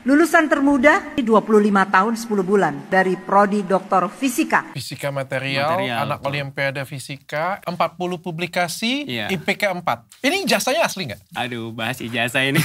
Lulusan termuda 25 tahun 10 bulan dari Prodi Doktor Fisika. Fisika material anak Olimpiade Fisika, 40 publikasi, IPK 4. Ini ijazahnya asli nggak? Aduh, bahas ijazah ini.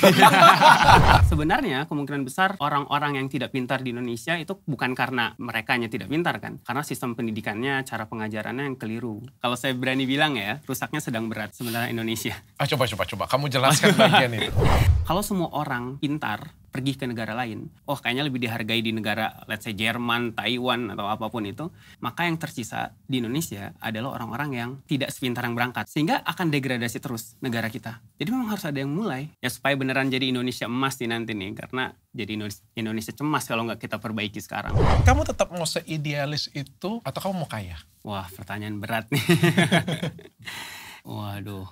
Sebenarnya kemungkinan besar orang-orang yang tidak pintar di Indonesia itu bukan karena merekanya tidak pintar kan. Karena sistem pendidikannya, cara pengajarannya yang keliru. Kalau saya berani bilang ya, rusaknya sedang berat sebenarnya Indonesia. Coba. Kamu jelaskan bagian itu. Kalau semua orang pintar pergi ke negara lain, kayaknya lebih dihargai di negara, let's say Jerman, Taiwan, atau apapun itu, maka yang tersisa di Indonesia adalah orang-orang yang tidak sepintar yang berangkat. Sehingga akan degradasi terus negara kita. Jadi memang harus ada yang mulai, ya supaya beneran jadi Indonesia emas nanti nih, karena jadi Indonesia cemas kalau nggak kita perbaiki sekarang. Kamu tetap mau seidealis itu, atau kamu mau kaya? Wah, pertanyaan berat nih. Waduh.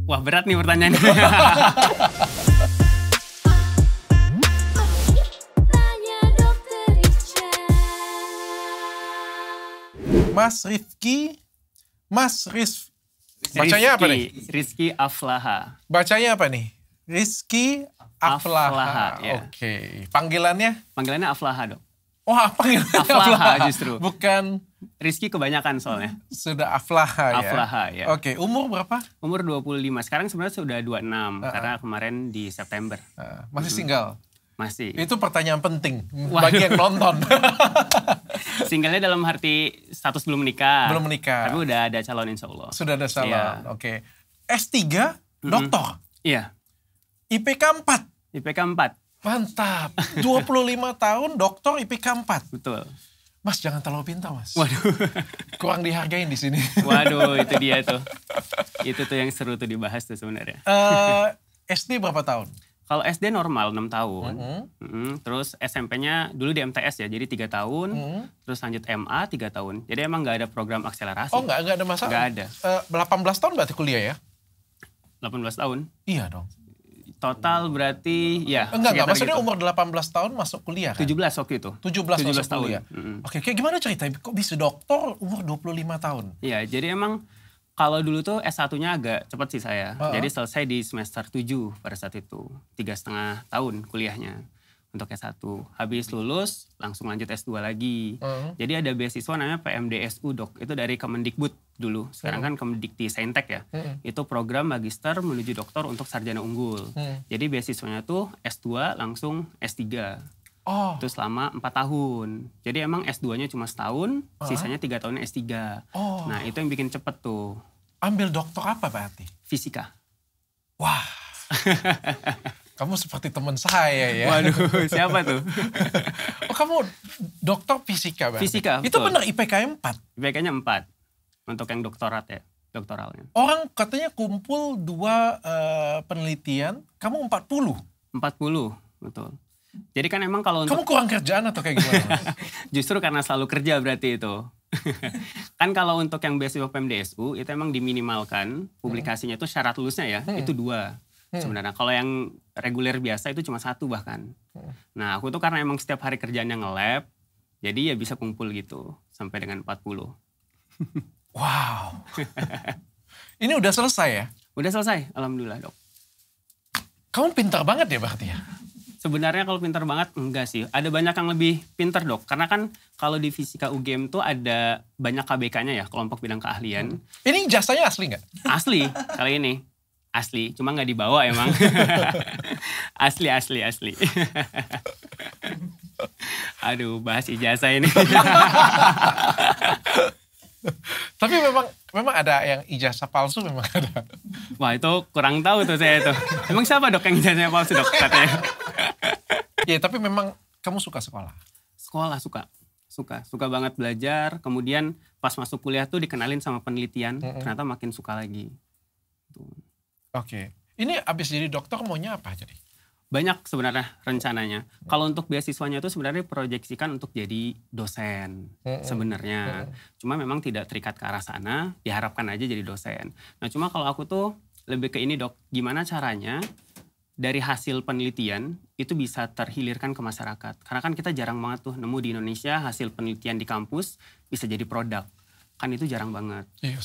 Wah berat nih pertanyaannya. Bacanya apa nih? Rizky Aflaha. Bacanya apa nih? Rizky Aflaha. Ya. Oke. Panggilannya? Panggilannya Aflaha, Dok. Oh, apa yang Aflaha justru. Bukan. Rizky kebanyakan soalnya. Sudah Aflaha ya? Aflaha ya. Oke, umur berapa? Umur 25. Sekarang sebenarnya sudah 26. Karena kemarin di September. Masih single? Masih. Itu pertanyaan penting bagi yang nonton. Singlenya dalam arti status belum menikah. Belum menikah. Tapi udah ada calon insya Allah. Sudah ada calon, ya. Oke. S3, doktor? Iya. IPK 4? IPK 4. Mantap. 25 tahun, doktor IPK 4. Betul. Mas, jangan terlalu pintar, Mas. Waduh. Kurang dihargain di sini. Waduh, itu dia tuh. Itu tuh yang seru tuh dibahas tuh sebenarnya. SD berapa tahun? Kalau SD normal 6 tahun. Terus SMP-nya dulu di MTS ya, jadi 3 tahun. Terus lanjut MA 3 tahun. Jadi emang nggak ada program akselerasi. Oh, nggak ada masalah? Nggak ada. 18 tahun berarti kuliah ya? 18 tahun? Iya dong. Total berarti ya. Enggak. Maksudnya gitu. Umur 18 tahun masuk kuliah kan? 17 waktu itu. 17 masuk tahun. Kuliah. Oke, kayak gimana ceritanya? Kok bisa doktor umur 25 tahun? Iya, jadi emang kalau dulu tuh S1-nya agak cepat sih saya. Jadi selesai di semester 7 pada saat itu. 3,5 tahun kuliahnya untuk S1. Habis lulus langsung lanjut S2 lagi. Jadi ada beasiswa namanya PMDSU Dok. Itu dari Kemendikbud dulu. Sekarang kan Kemendikti Saintek ya. Itu program magister menuju dokter untuk sarjana unggul. Jadi beasiswanya tuh S2 langsung S3. Itu selama 4 tahun. Jadi emang S2-nya cuma setahun, sisanya 3 tahunnya S3. Nah itu yang bikin cepet tuh. Ambil dokter apa berarti? Fisika. Wah. Kamu seperti teman saya ya. Waduh, siapa tuh? Kamu dokter fisika berarti? Fisika, itu betul. benar IPK-nya 4? IPK-nya 4. Untuk yang doktorat ya, doktoralnya. Orang katanya kumpul 2 penelitian, kamu 40? 40, betul. Jadi kan emang kalau untuk... Kamu kurang kerjaan atau kayak gimana? Justru karena selalu kerja berarti itu. Kan kalau untuk yang beasiswa PMDSU, itu emang diminimalkan publikasinya itu syarat lulusnya ya, itu 2. Sebenarnya kalau yang reguler biasa itu cuma 1 bahkan. Nah aku tuh karena emang setiap hari kerjaannya nge-lab, jadi ya bisa kumpul gitu sampai dengan 40. Wow. Ini udah selesai ya? Udah selesai, alhamdulillah Dok. Kamu pintar banget ya berarti ya? Sebenarnya kalau pintar banget enggak sih. Ada banyak yang lebih pintar Dok. Karena kan kalau di Fisika UGM tuh ada banyak KBK-nya ya, kelompok bidang keahlian. Ini ijazahnya asli nggak? Asli kali ini. Asli, cuma nggak dibawa emang. asli. Aduh, bahas ijazah ini. Tapi memang ada yang ijazah palsu memang ada. Wah itu kurang tahu tuh saya tuh. Emang siapa Dok yang ijazahnya palsu Dok katanya? Ya tapi memang kamu suka sekolah? Sekolah suka banget belajar. Kemudian pas masuk kuliah tuh dikenalin sama penelitian. Ternyata makin suka lagi. Oke. Ini abis jadi dokter maunya apa jadi? Banyak sebenarnya rencananya. Kalau untuk beasiswanya itu sebenarnya proyeksikan untuk jadi dosen sebenarnya. Cuma memang tidak terikat ke arah sana, diharapkan aja jadi dosen. Nah cuma kalau aku tuh lebih ke ini Dok, gimana caranya dari hasil penelitian itu bisa terhilirkan ke masyarakat. Karena kan kita jarang banget tuh nemu di Indonesia hasil penelitian di kampus bisa jadi produk. Kan itu jarang banget. Iya,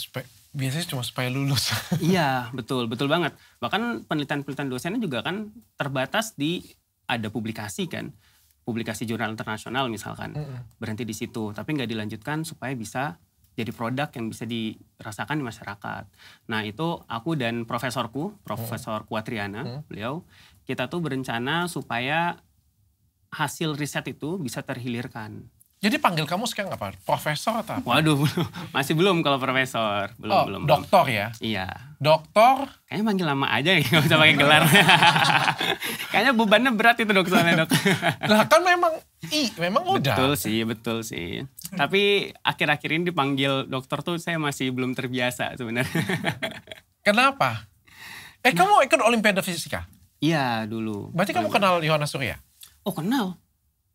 Biasanya cuma supaya lulus. Iya, betul banget. Bahkan penelitian-penelitian dosennya juga kan terbatas di ada publikasi kan. Publikasi jurnal internasional misalkan. Berhenti di situ, tapi nggak dilanjutkan supaya bisa jadi produk yang bisa dirasakan di masyarakat. Nah itu aku dan profesorku, Profesor Kuatriana, beliau, kita tuh berencana supaya hasil riset itu bisa terhilirkan. Jadi panggil kamu sekarang apa? Profesor atau apa? Waduh, masih belum kalau profesor. Belum. Doktor ya? Iya. Doktor? Kayaknya manggil lama aja ya, gak usah pakai gelar. Kayaknya bebannya berat itu dok, soalnya dok. Lah kan memang udah. Betul sih. Tapi akhir-akhir ini dipanggil dokter tuh saya masih belum terbiasa sebenarnya. Kenapa? Kamu ikut Olimpiade Fisika? Iya, dulu. Berarti kamu kenal Yohanes Surya? Oh, kenal.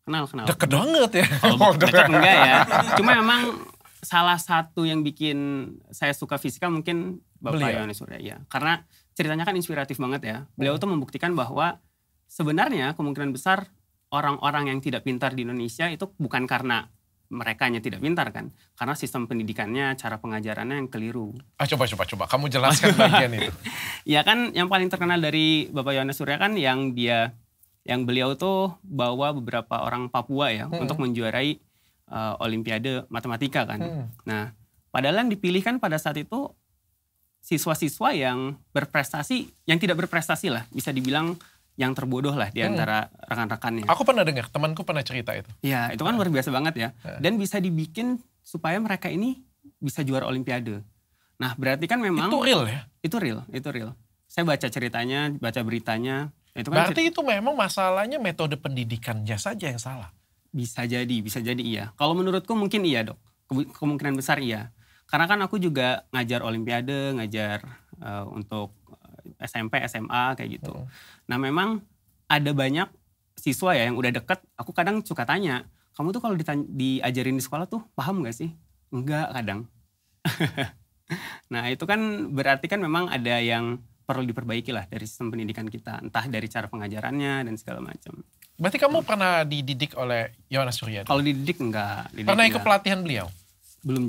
Deket banget ya. Oh, deket enggak ya. Cuma emang salah satu yang bikin saya suka fisika mungkin Bapak Yohanes Surya. Ya. Karena ceritanya kan inspiratif banget ya. Beliau tuh membuktikan bahwa sebenarnya kemungkinan besar orang-orang yang tidak pintar di Indonesia itu bukan karena merekanya tidak pintar kan. Karena sistem pendidikannya, cara pengajarannya yang keliru. Coba. Kamu jelaskan bagian itu. Ya kan yang paling terkenal dari Bapak Yohanes Surya kan yang beliau tuh bawa beberapa orang Papua ya untuk menjuarai Olimpiade Matematika kan. Nah, padahal yang dipilih kan pada saat itu siswa-siswa yang berprestasi, yang tidak berprestasi lah, bisa dibilang yang terbodoh lah di antara rekan-rekannya. Aku pernah dengar, temanku pernah cerita itu. Ya, itu kan luar biasa banget ya. Dan bisa dibikin supaya mereka ini bisa juara Olimpiade. Nah, berarti kan memang itu real ya? Itu real. Saya baca ceritanya, baca beritanya. Itu kan berarti itu memang masalahnya metode pendidikannya saja yang salah. Bisa jadi iya. Kalau menurutku mungkin iya dok, kemungkinan besar iya. Karena kan aku juga ngajar Olimpiade, ngajar untuk SMP, SMA kayak gitu. Nah memang ada banyak siswa ya yang udah deket, aku kadang suka tanya, kamu tuh kalau diajarin di sekolah tuh paham gak sih? Enggak kadang. Nah itu kan berarti kan memang ada yang perlu diperbaiki lah dari sistem pendidikan kita. Entah dari cara pengajarannya dan segala macam. Berarti kamu pernah dididik oleh Yohanes Surya? Kalau dididik enggak. Pernah ikut pelatihan beliau? Belum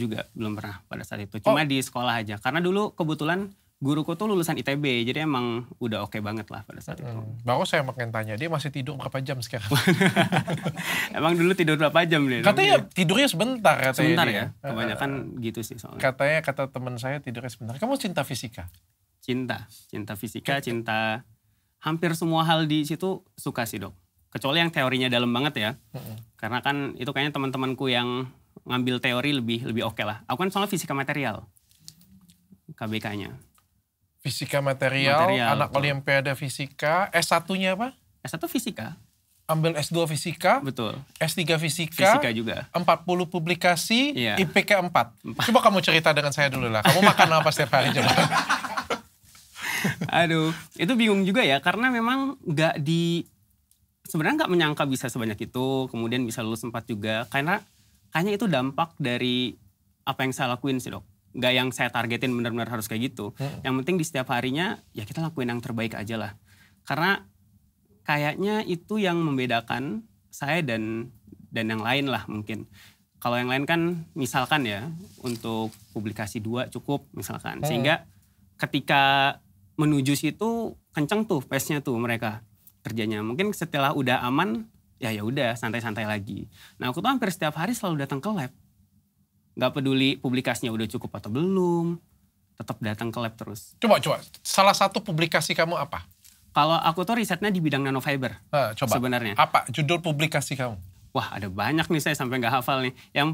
pernah pada saat itu. Cuma di sekolah aja. Karena dulu kebetulan guruku tuh lulusan ITB. Jadi emang udah oke banget lah pada saat itu. Baru saya makin tanya, dia masih tidur berapa jam sekarang? Emang dulu tidur berapa jam dia? Katanya tidurnya sebentar katanya. Sebentar ya? Kebanyakan gitu sih soalnya. Katanya, kata teman saya tidurnya sebentar. Kamu cinta fisika? Cinta fisika, cinta hampir semua hal di situ suka sih dok. Kecuali yang teorinya dalam banget ya. Karena kan itu kayaknya teman-temanku yang ngambil teori lebih oke lah. Aku kan soalnya fisika material. KBK-nya. Fisika material anak Olimpiade Fisika. S1-nya apa? S1 fisika. Ambil S2 fisika. Betul. S3 fisika. Fisika juga. 40 publikasi. Iya. IPK 4. Coba kamu cerita dengan saya dulu lah. Kamu makan apa setiap hari coba? Aduh, itu bingung juga ya. Karena memang sebenarnya nggak menyangka bisa sebanyak itu. Kemudian bisa lulus 4 juga. Karena kayaknya itu dampak dari apa yang saya lakuin sih dok. Nggak yang saya targetin benar-benar harus kayak gitu. Yang penting di setiap harinya ya kita lakuin yang terbaik aja lah. Karena kayaknya itu yang membedakan saya dan yang lain lah mungkin. Kalau yang lain kan misalkan ya untuk publikasi 2 cukup misalkan. Sehingga ketika menuju situ kenceng tuh pace-nya tuh mereka kerjanya. Mungkin setelah udah aman ya udah santai-santai lagi. Nah aku tuh hampir setiap hari selalu datang ke lab. Gak peduli publikasinya udah cukup atau belum, tetap datang ke lab terus. Coba, salah satu publikasi kamu apa? Kalau aku tuh risetnya di bidang nanofiber. Coba, sebenarnya. Apa judul publikasi kamu? Wah ada banyak nih saya sampai gak hafal nih. Yang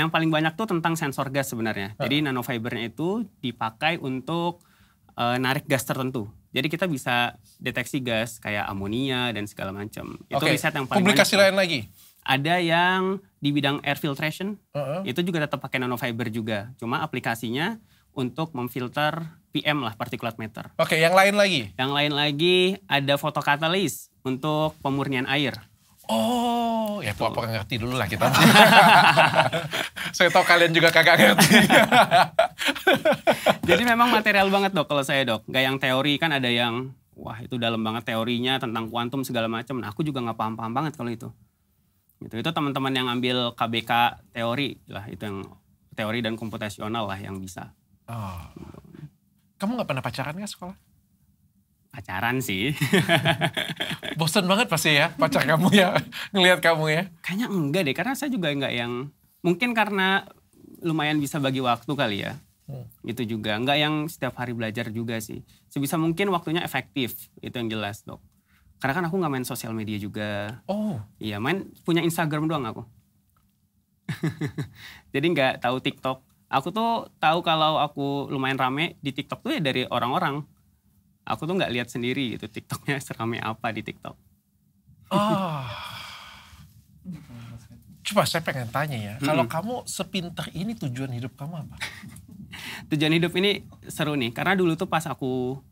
paling banyak tuh tentang sensor gas sebenarnya. Jadi nanofibernya itu dipakai untuk narik gas tertentu. Jadi kita bisa deteksi gas kayak amonia dan segala macam. Itu riset yang paling publikasi banyak. Lain lagi? Ada yang di bidang air filtration, itu juga tetap pakai nanofiber juga. Cuma aplikasinya untuk memfilter PM lah, particulate matter. Oke, yang lain lagi? Yang lain lagi ada fotokatalis untuk pemurnian air. Oh, ya pokoknya ngerti dulu lah kita. Saya tahu kalian juga kagak ngerti. Jadi memang material banget dok kalau saya dok. Gak yang teori kan ada yang, wah itu dalam banget teorinya tentang kuantum segala macam. Nah aku juga gak paham-paham banget kalau itu. Itu teman-teman yang ambil KBK teori lah, itu yang teori dan komputasional lah yang bisa. Oh. Kamu gak pernah pacaran gak sekolah? Pacaran sih. Bosan banget pasti ya pacar kamu ya, ngelihat kamu ya. Kayaknya enggak deh, karena saya juga enggak yang, mungkin karena lumayan bisa bagi waktu kali ya. Itu juga, enggak yang setiap hari belajar juga sih. Sebisa mungkin waktunya efektif, itu yang jelas Dok. Karena kan aku gak main sosial media juga. Oh. Iya, punya Instagram doang aku. Jadi nggak tahu TikTok. Aku tuh tahu kalau aku lumayan rame di TikTok tuh ya dari orang-orang. Aku tuh nggak lihat sendiri gitu TikToknya serame apa di TikTok. Oh. Coba saya pengen tanya ya, kalau kamu sepinter ini tujuan hidup kamu apa? Tujuan hidup ini seru nih, karena dulu tuh pas aku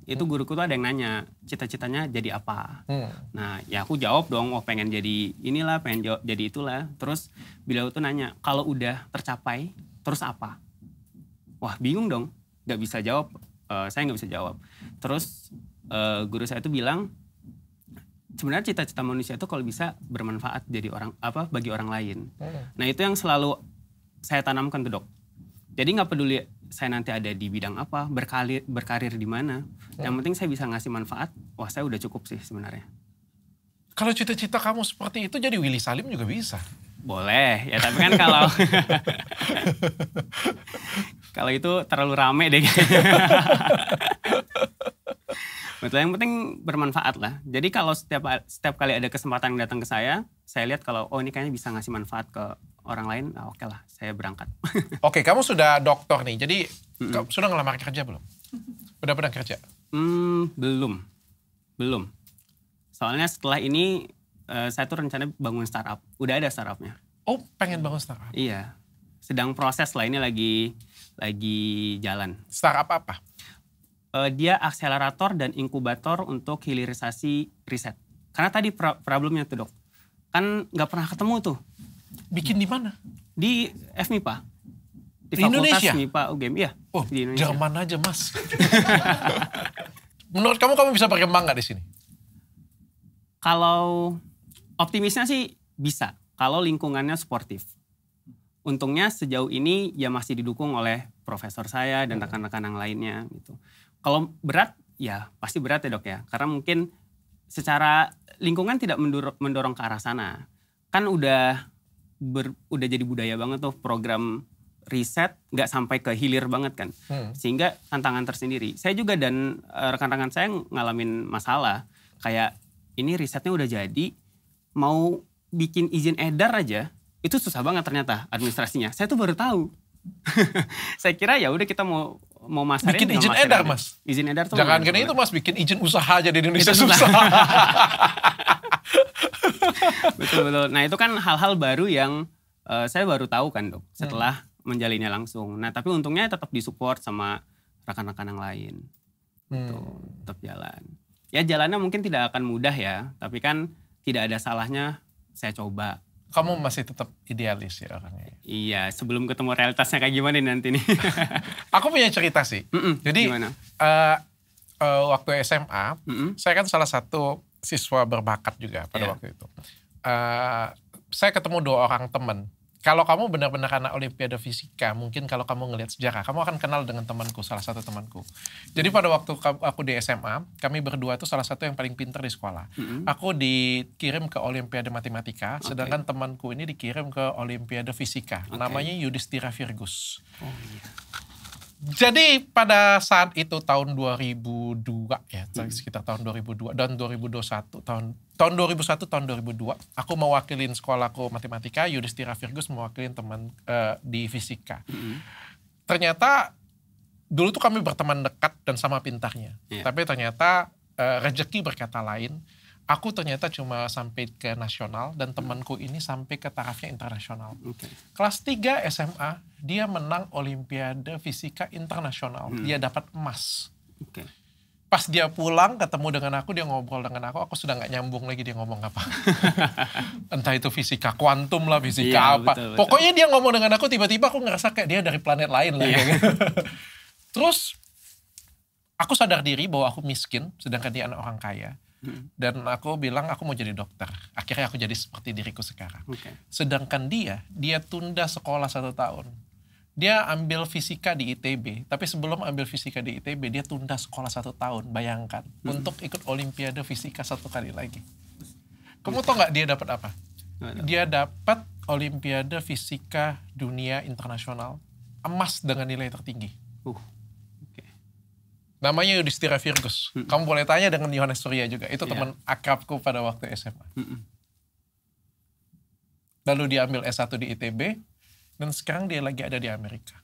itu guruku tuh ada yang nanya, cita-citanya jadi apa? Nah ya aku jawab dong, pengen jadi inilah, pengen jadi itulah. Terus beliau tuh nanya, kalau udah tercapai, terus apa? Wah bingung dong, nggak bisa jawab. Saya nggak bisa jawab. Terus guru saya tuh bilang, sebenarnya cita-cita manusia itu kalau bisa bermanfaat jadi bagi orang lain. Nah itu yang selalu saya tanamkan tuh Dok. Jadi nggak peduli saya nanti ada di bidang apa, berkarir di mana. Yang penting saya bisa ngasih manfaat, wah saya udah cukup sih sebenarnya. Kalau cita-cita kamu seperti itu jadi Willy Salim juga bisa. Boleh, ya tapi kan kalau itu terlalu rame deh. Betul, yang penting bermanfaat lah. Jadi kalau setiap kali ada kesempatan yang datang ke saya lihat kalau ini kayaknya bisa ngasih manfaat ke orang lain, oke lah, saya berangkat. Oke, kamu sudah dokter nih, jadi sudah ngelamar kerja belum? Udah pernah kerja? Belum. Soalnya setelah ini saya tuh rencana bangun startup. Udah ada startupnya. Oh, pengen bangun startup? Iya, sedang proses lah, ini lagi jalan. Startup apa? Dia akselerator dan inkubator untuk hilirisasi riset. Karena tadi problemnya tuh Dok, kan nggak pernah ketemu tuh. Bikin di mana? Di FMIPA. Di Indonesia? MIPA UGM, iya. Oh, di Indonesia. Jerman aja Mas. Menurut kamu bisa berkembang nggak di sini? Kalau optimisnya sih bisa, kalau lingkungannya sportif. Untungnya sejauh ini ya masih didukung oleh profesor saya dan rekan-rekan yang lainnya gitu. Kalau berat, ya pasti berat ya Dok ya. Karena mungkin secara lingkungan tidak mendorong ke arah sana. Kan udah jadi budaya banget tuh program riset, nggak sampai ke hilir banget kan. Sehingga tantangan tersendiri. Saya juga dan rekan-rekan saya ngalamin masalah. Kayak ini risetnya udah jadi, mau bikin izin edar aja, itu susah banget ternyata administrasinya. Saya tuh baru tahu. Saya kira ya udah kita mau masarin. Bikin izin edar Mas. Izin edar tuh. Jangan gini itu Mas, bikin izin usaha aja di Indonesia susah. Betul. Nah itu kan hal-hal baru yang saya baru tahu kan Dok, setelah menjalinnya langsung. Nah tapi untungnya tetap disupport sama rekan-rekan yang lain. Tetap jalan. Ya jalannya mungkin tidak akan mudah ya, tapi kan tidak ada salahnya saya coba. Kamu masih tetap idealis ya orangnya? Iya, sebelum ketemu realitasnya kayak gimana nanti nih. Aku punya cerita sih. Jadi waktu SMA, saya kan salah satu siswa berbakat juga pada waktu itu. Saya ketemu 2 orang teman. Kalau kamu benar-benar anak Olimpiade Fisika, mungkin kalau kamu ngelihat sejarah, kamu akan kenal dengan temanku, salah satu temanku. Jadi pada waktu aku di SMA, kami berdua itu salah satu yang paling pintar di sekolah. Aku dikirim ke Olimpiade Matematika, sedangkan temanku ini dikirim ke Olimpiade Fisika. Namanya Yudhistira Virgus. Oh iya. Jadi pada saat itu tahun 2002 ya, sekitar tahun 2002 dan 2021 tahun 2001 tahun 2002 aku mewakilin sekolahku matematika, Yudhistira Virgus mewakilin teman di fisika. Ternyata dulu tuh kami berteman dekat dan sama pintarnya. Tapi ternyata rezeki berkata lain. Aku ternyata cuma sampai ke nasional dan temanku ini sampai ke tarafnya internasional. Kelas 3 SMA, dia menang Olimpiade Fisika Internasional. Dia dapat emas. Pas dia pulang ketemu dengan aku, dia ngobrol dengan aku sudah gak nyambung lagi dia ngomong apa. Entah itu fisika kuantum lah, fisika apa. Betul. Pokoknya dia ngomong dengan aku, tiba-tiba aku ngerasa kayak dia dari planet lain lah. Terus, aku sadar diri bahwa aku miskin, sedangkan dia anak orang kaya. Dan aku bilang aku mau jadi dokter. Akhirnya aku jadi seperti diriku sekarang. Sedangkan dia tunda sekolah 1 tahun. Dia ambil fisika di ITB, tapi sebelum ambil fisika di ITB, dia tunda sekolah 1 tahun, bayangkan. Untuk ikut Olimpiade Fisika 1 kali lagi. Kamu tau gak dia dapat apa? Dia dapat Olimpiade Fisika Dunia Internasional, emas dengan nilai tertinggi. Okay. Namanya Yudhistira Virgus. Kamu boleh tanya dengan Yohanes Surya juga, itu teman akrabku pada waktu SMA. Lalu dia ambil S1 di ITB, dan sekarang dia lagi ada di Amerika.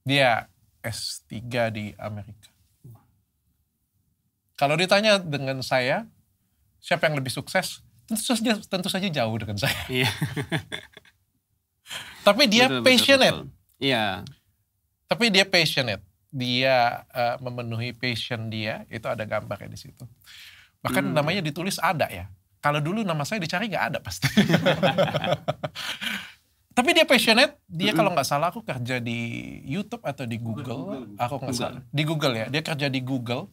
Dia S3 di Amerika. Kalau ditanya dengan saya, siapa yang lebih sukses? Tentu saja jauh dengan saya. Iya. Tapi dia passionate. Iya. Tapi dia passionate. Dia memenuhi passion dia, itu ada gambarnya di situ. Bahkan namanya ditulis ada ya. Kalau dulu nama saya dicari nggak ada pasti. Tapi dia passionate, dia kalau nggak salah aku kerja di YouTube atau di Google. Aku nggak salah. Di Google ya, dia kerja di Google.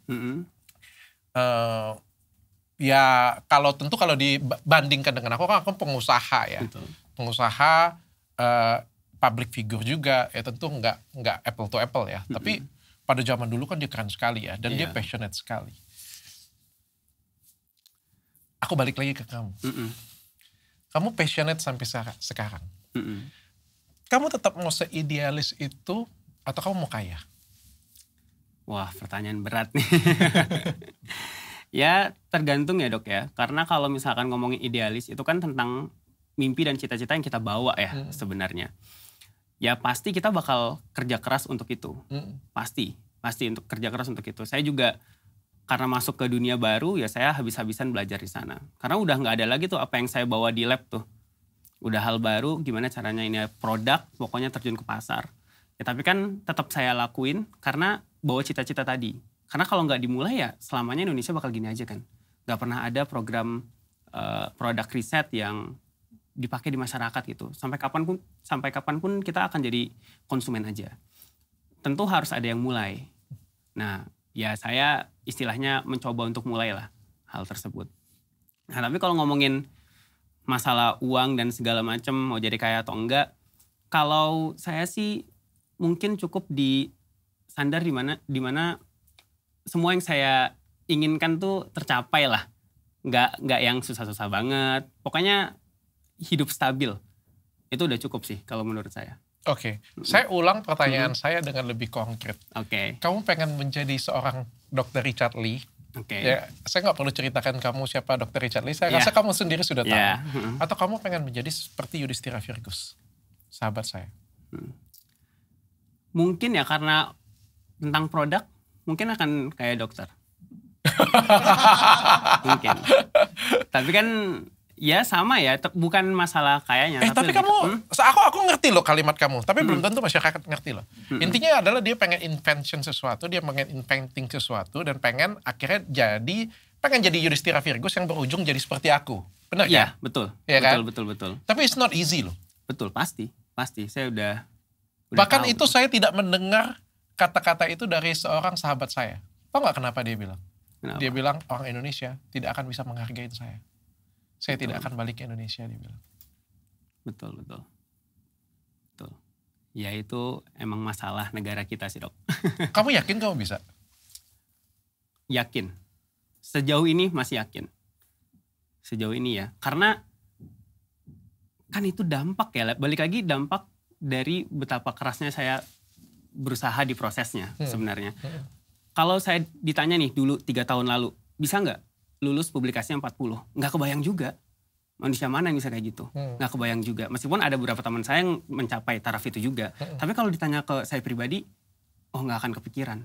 Ya kalau dibandingkan dengan aku pengusaha ya. Betul. Pengusaha, public figure juga, ya tentu nggak apple to apple ya. Tapi pada zaman dulu kan dia keren sekali ya, dan dia passionate sekali. Aku balik lagi ke kamu. Kamu passionate sampai sekarang. Kamu tetap mau seidealis itu atau kamu mau kaya? Wah, pertanyaan berat nih. Ya tergantung ya dok ya. Karena kalau misalkan ngomongin idealis itu kan tentang mimpi dan cita-cita yang kita bawa ya sebenarnya. Ya pasti kita bakal kerja keras untuk itu. Pasti untuk kerja keras untuk itu. Saya juga karena masuk ke dunia baru ya saya habis-habisan belajar di sana. Karena udah nggak ada lagi tuh apa yang saya bawa di lab tuh. Udah hal baru, gimana caranya ini produk, pokoknya terjun ke pasar. Ya tapi kan tetap saya lakuin karena bawa cita-cita tadi. Karena kalau nggak dimulai ya selamanya Indonesia bakal gini aja kan. Nggak pernah ada program produk riset yang dipakai di masyarakat gitu. Sampai kapanpun kita akan jadi konsumen aja. Tentu harus ada yang mulai. Nah ya saya istilahnya mencoba untuk mulailah hal tersebut. Nah tapi kalau ngomongin masalah uang dan segala macam mau jadi kaya atau enggak, kalau saya sih mungkin cukup di standar di mana semua yang saya inginkan tuh tercapai lah, nggak yang susah-susah banget, pokoknya hidup stabil itu udah cukup sih kalau menurut saya. Oke, saya ulang pertanyaan saya dengan lebih konkret. Kamu pengen menjadi seorang Dr. Richard Lee? Ya, saya nggak perlu ceritakan kamu siapa Dr. Richard Lee. Saya rasa kamu sendiri sudah tahu. Atau kamu pengen menjadi seperti Yudhistira Virgus, sahabat saya? Mungkin ya karena tentang produk, mungkin akan kayak dokter. Mungkin. Tapi kan ya sama ya, bukan masalah kayaknya. Tapi kamu, aku ngerti loh kalimat kamu, tapi belum tentu masyarakat ngerti loh. Intinya adalah dia pengen invention sesuatu, dia pengen inventing sesuatu, dan pengen akhirnya pengen jadi Yudhistira Virgus yang berujung jadi seperti aku. Benar kan? Iya, betul. Ya kan? Betul. Tapi it's not easy loh. Betul, pasti. Saya udah bahkan tahu. itu saya tidak mendengar kata-kata itu dari seorang sahabat saya. Tahu nggak kenapa dia bilang? Kenapa? Dia bilang orang Indonesia tidak akan bisa menghargai saya. Saya tidak akan balik ke Indonesia, dia bilang. Betul. Ya itu emang masalah negara kita sih dok. Kamu yakin kamu bisa? Yakin. Sejauh ini masih yakin. Sejauh ini ya. Karena kan itu dampak ya. Balik lagi dampak dari betapa kerasnya saya berusaha di prosesnya sebenarnya. Kalau saya ditanya nih dulu 3 tahun lalu, bisa nggak lulus publikasinya 40? Nggak kebayang juga. Manusia mana yang bisa kayak gitu? Nggak kebayang juga. Meskipun ada beberapa teman saya yang mencapai taraf itu juga. Tapi kalau ditanya ke saya pribadi, nggak akan kepikiran.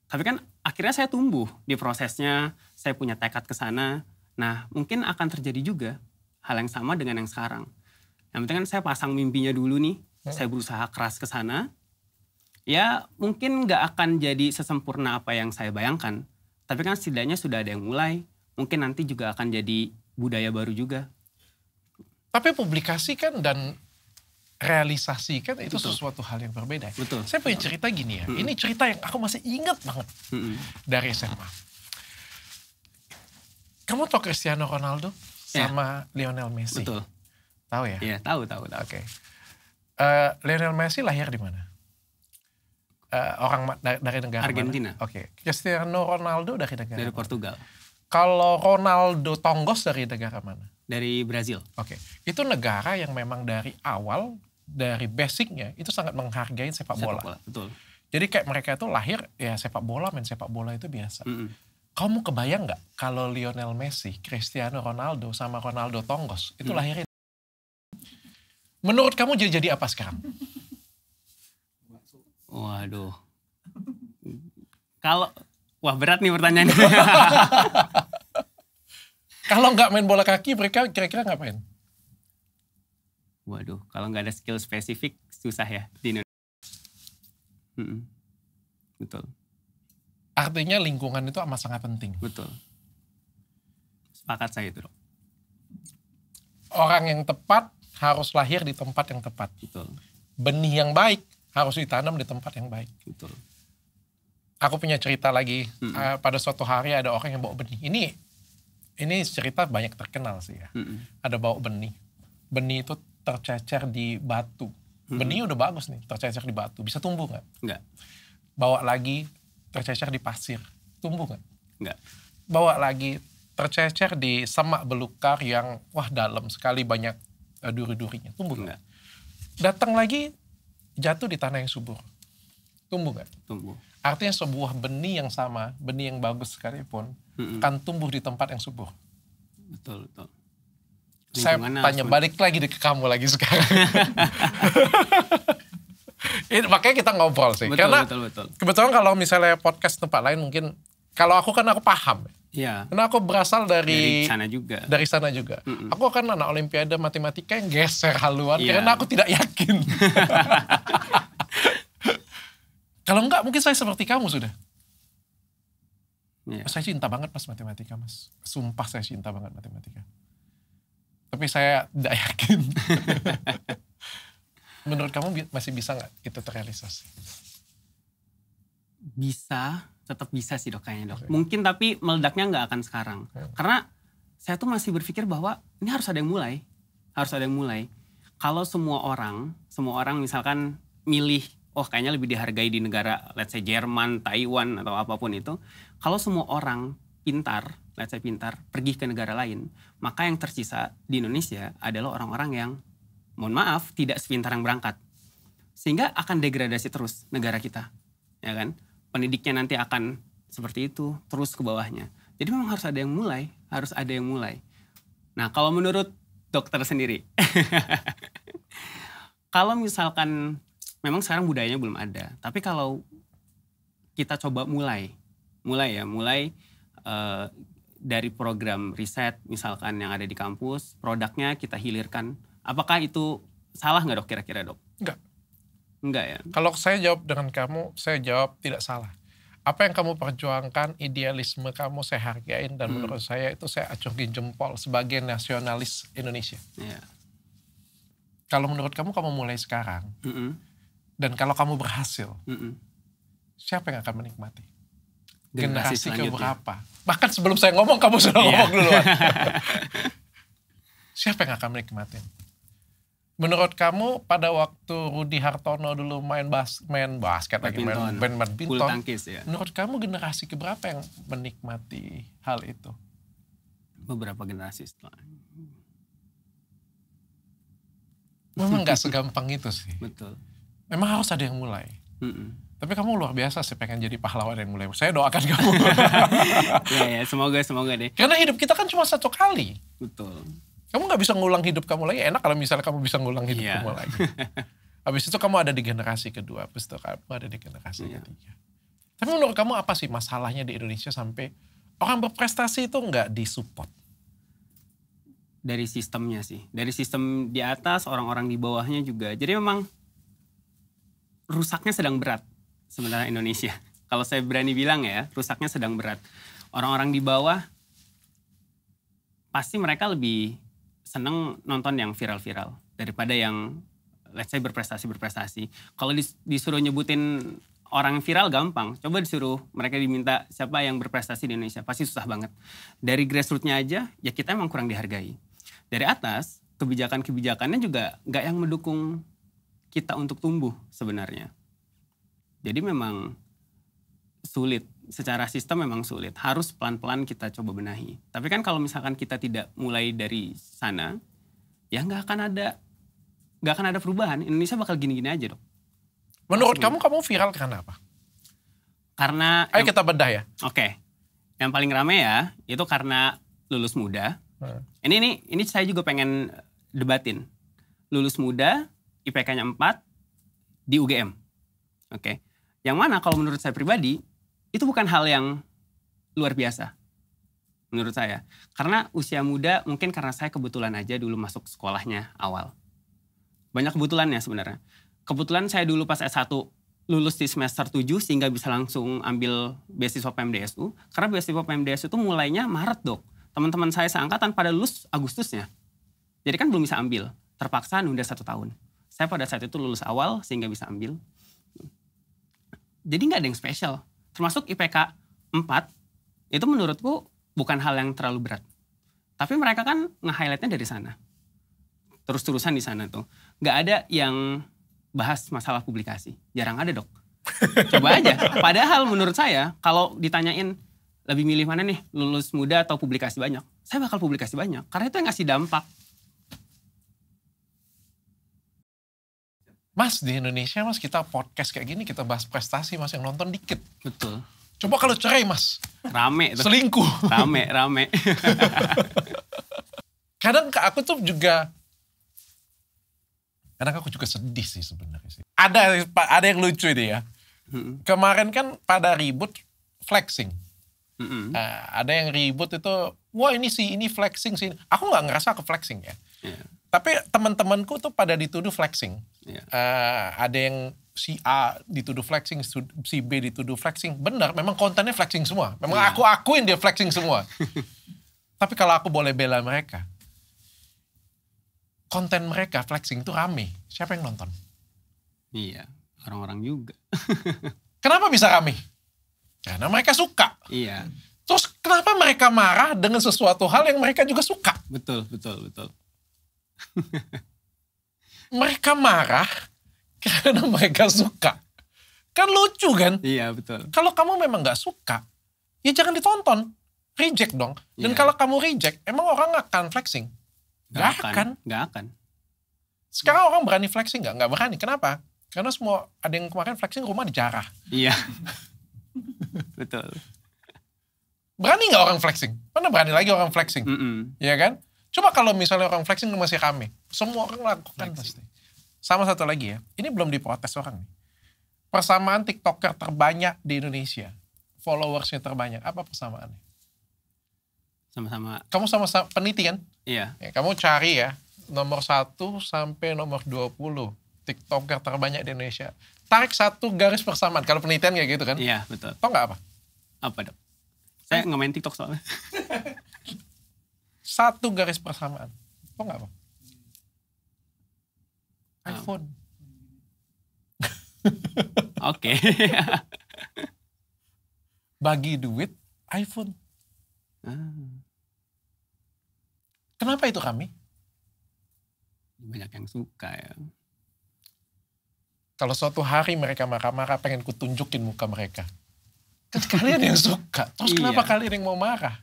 Tapi kan akhirnya saya tumbuh di prosesnya, saya punya tekad ke sana. Nah mungkin akan terjadi juga hal yang sama dengan yang sekarang. Yang penting kan saya pasang mimpinya dulu nih, saya berusaha keras ke sana. Ya mungkin nggak akan jadi sesempurna apa yang saya bayangkan. Tapi kan setidaknya sudah ada yang mulai. Mungkin nanti juga akan jadi budaya baru juga. Tapi publikasi kan dan realisasi kan itu sesuatu hal yang berbeda. Betul. Saya punya cerita gini ya. Ini cerita yang aku masih ingat banget dari SMA. Kamu tahu Cristiano Ronaldo sama Lionel Messi? Betul. Tahu ya? Iya, tahu. Oke. Lionel Messi lahir di mana? Orang dari negara Argentina. mana? Oke. Cristiano Ronaldo dari negara Dari mana? Portugal. Kalau Ronaldo Tonggos dari negara mana? Dari Brazil. Oke. Itu negara yang memang dari awal, dari basicnya, itu sangat menghargai sepak bola. Betul. Jadi kayak mereka itu lahir, ya sepak bola, main sepak bola itu biasa. Kamu kebayang nggak kalau Lionel Messi, Cristiano Ronaldo, sama Ronaldo Tonggos, itu lahirnya? Menurut kamu jadi apa sekarang? Waduh. Wah berat nih pertanyaannya. Kalau nggak main bola kaki, mereka kira-kira ngapain? Waduh, kalau nggak ada skill spesifik susah ya di Indonesia. Betul. Artinya lingkungan itu amat sangat penting. Betul. Sepakat saya itu, Dok. Orang yang tepat harus lahir di tempat yang tepat. Betul. Benih yang baik harus ditanam di tempat yang baik. Betul. Aku punya cerita lagi. Pada suatu hari ada orang yang bawa benih. Ini cerita banyak terkenal sih ya. Ada bawa benih. Benih itu tercecer di batu. Benihnya udah bagus nih, tercecer di batu. Bisa tumbuh nggak? Nggak. Bawa lagi, tercecer di pasir. Tumbuh nggak? Nggak. Bawa lagi, tercecer di semak belukar yang dalam sekali, banyak duri-durinya. Tumbuh nggak? Datang lagi, jatuh di tanah yang subur. Tumbuh nggak? Tumbuh. Artinya sebuah benih yang sama, benih yang bagus sekalipun, akan tumbuh di tempat yang subur. Betul. Saya tanya balik lagi ke kamu lagi sekarang. Makanya kita ngobrol sih. Karena kebetulan kalau misalnya podcast tempat lain mungkin, kalau aku paham. Iya. Karena aku berasal dari sana juga. Dari sana juga. Aku kan anak olimpiade matematika yang geser haluan, karena aku tidak yakin. Kalau enggak mungkin saya seperti kamu sudah. Yeah. Saya cinta banget mas matematika mas. Sumpah saya cinta banget matematika. Tapi saya tidak yakin. Menurut kamu masih bisa nggak itu terrealisasi? Bisa, tetap bisa sih dok kayaknya dok. Okay. Mungkin tapi meledaknya nggak akan sekarang. Karena saya tuh masih berpikir bahwa ini harus ada yang mulai. Kalau semua orang misalkan milih, kayaknya lebih dihargai di negara, let's say Jerman, Taiwan, atau apapun itu. Kalau semua orang pintar, pergi ke negara lain, maka yang tersisa di Indonesia adalah orang-orang yang, mohon maaf, tidak sepintar yang berangkat. Sehingga akan degradasi terus negara kita, ya kan? Pendidiknya nanti akan seperti itu, terus ke bawahnya. Jadi memang harus ada yang mulai. Nah, kalau menurut dokter sendiri, kalau misalkan memang sekarang budayanya belum ada. Tapi kalau kita coba mulai dari program riset misalkan yang ada di kampus, produknya kita hilirkan. Apakah itu salah nggak dok kira-kira dok? Enggak ya? Kalau saya jawab dengan kamu, saya jawab tidak salah. Apa yang kamu perjuangkan, idealisme kamu saya hargain. Dan menurut saya itu saya acungin jempol sebagai nasionalis Indonesia. Yeah. Kalau menurut kamu mulai sekarang. Dan kalau kamu berhasil, siapa yang akan menikmati? Generasi keberapa? Bahkan sebelum saya ngomong, kamu sudah ngomong duluan. Siapa yang akan menikmati? Menurut kamu pada waktu Rudi Hartono dulu main basket lagi, main badminton, bulu tangkis ya. Menurut kamu generasi keberapa yang menikmati hal itu? Beberapa generasi setelah. Memang gak segampang itu sih. Betul. Memang harus ada yang mulai. Tapi kamu luar biasa sih pengen jadi pahlawan yang mulai. Saya doakan kamu. Ya, semoga deh. Karena hidup kita kan cuma satu kali. Betul. Kamu gak bisa ngulang hidup kamu lagi. Enak kalau misalnya kamu bisa ngulang hidup kamu lagi. Habis itu kamu ada di generasi kedua. Habis itu kamu ada di generasi ketiga. Tapi menurut kamu apa sih masalahnya di Indonesia sampai orang berprestasi itu gak disupport? Dari sistemnya sih. Dari sistem di atas, orang-orang di bawahnya juga. Jadi memang rusaknya sedang berat sebenarnya Indonesia. Kalau saya berani bilang ya, rusaknya sedang berat. Orang-orang di bawah pasti mereka lebih seneng nonton yang viral-viral daripada yang let's say berprestasi. Kalau disuruh nyebutin orang viral gampang. Coba disuruh mereka diminta siapa yang berprestasi di Indonesia, pasti susah banget. Dari grassroots-nya aja ya kita emang kurang dihargai. Dari atas kebijakannya juga nggak yang mendukung kita untuk tumbuh sebenarnya. Jadi memang sulit, secara sistem memang sulit. Harus pelan-pelan kita coba benahi. Tapi kan kalau misalkan kita tidak mulai dari sana, ya nggak akan ada perubahan. Indonesia bakal gini-gini aja dok. Menurut kamu viral karena apa? Karena... Ayo kita bedah ya. Oke. Yang paling rame ya, itu karena lulus muda. Ini saya juga pengen debatin. Lulus muda, IPK-nya 4, di UGM. Oke. Yang mana kalau menurut saya pribadi, itu bukan hal yang luar biasa. Menurut saya. Karena usia muda, mungkin karena saya kebetulan aja dulu masuk sekolahnya awal. Banyak kebetulannya sebenarnya. Kebetulan saya dulu pas S1 lulus di semester 7 sehingga bisa langsung ambil beasiswa PMDSU. Karena beasiswa PMDSU itu mulainya Maret dok. Teman-teman saya seangkatan pada lulus Agustusnya. Jadi kan belum bisa ambil. Terpaksa nunda 1 tahun. Saya pada saat itu lulus awal sehingga bisa ambil. Jadi nggak ada yang spesial. Termasuk IPK 4, itu menurutku bukan hal yang terlalu berat. Tapi mereka kan nge-highlightnya dari sana. Terus-terusan di sana tuh. Nggak ada yang bahas masalah publikasi. Jarang ada dok. Coba aja. Padahal menurut saya, kalau ditanyain lebih milih mana nih, lulus muda atau publikasi banyak? Saya bakal publikasi banyak. Karena itu yang ngasih dampak. Mas, di Indonesia mas kita podcast kayak gini, kita bahas prestasi mas, yang nonton dikit. Betul. Coba kalau cerai mas. Rame. Tuh. Selingkuh. Rame. Kadang aku tuh juga, kadang aku juga sedih sih sebenarnya sih. Ada yang lucu ini ya. Kemarin kan pada ribut flexing. Ada yang ribut itu, wah ini flexing sih. Aku nggak ngerasa aku flexing ya. Tapi teman-temanku tuh pada dituduh flexing. Ada yang si A dituduh flexing, si B dituduh flexing. Benar, memang kontennya flexing semua. Memang aku akuin dia flexing semua. Tapi kalau aku boleh bela mereka, konten mereka flexing itu rame. Siapa yang nonton? Iya, orang-orang juga. Kenapa bisa rame? Karena mereka suka. Iya. Terus kenapa mereka marah dengan sesuatu hal yang mereka juga suka? Betul. Mereka marah karena mereka suka. Kan lucu kan? Iya, betul. Kalau kamu memang gak suka, ya jangan ditonton. Reject dong. Dan kalau kamu reject, emang orang akan flexing? Gak akan. Sekarang orang berani flexing gak? Gak berani. Kenapa? Karena semua, ada yang kemarin flexing rumah dijarah. Iya. Betul. Berani gak orang flexing? Mana berani lagi orang flexing? Iya kan? Coba kalau misalnya orang flexing masih rame. Semua orang lakukan pasti. Sama satu lagi ya. Ini belum diprotes orang nih. Persamaan TikToker terbanyak di Indonesia. Followersnya terbanyak. Apa persamaannya? Sama-sama. Kamu sama-sama peneliti kan? Iya. Ya, kamu cari ya. Nomor 1 sampai nomor 20. TikToker terbanyak di Indonesia. Tarik satu garis persamaan. Kalau penelitian kayak gitu kan? Iya, betul. Tau gak apa? Apa dok? Saya nggak main TikTok soalnya. Satu garis persamaan. Tau gak apa? iPhone. Oke. Bagi duit, iPhone. Kenapa itu kami? Banyak yang suka ya. Kalau suatu hari mereka marah-marah, pengen kutunjukin muka mereka. Kan kalian yang suka. Terus kenapa kalian yang mau marah?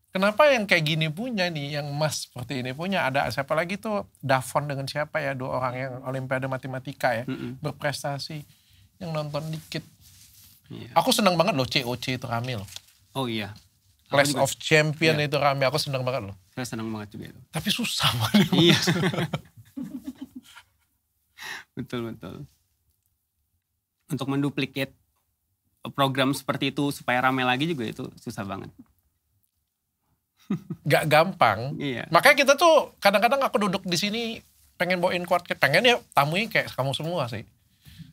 Kenapa yang kayak gini punya nih, yang emas seperti ini punya, ada siapa lagi tuh, Davon dengan siapa ya, 2 orang yang Olimpiade Matematika ya, berprestasi, yang nonton dikit. Aku senang banget loh, COC itu rame loh. Oh iya. Clash of Champion itu rame, aku senang banget loh. Saya senang banget juga itu. Tapi susah banget. Iya. Betul. Untuk menduplikat program seperti itu supaya rame lagi juga itu susah banget. Gak gampang. Iya. Makanya kita tuh kadang-kadang aku duduk di sini pengen bawain podcast, pengen ya tamunya kayak kamu semua sih.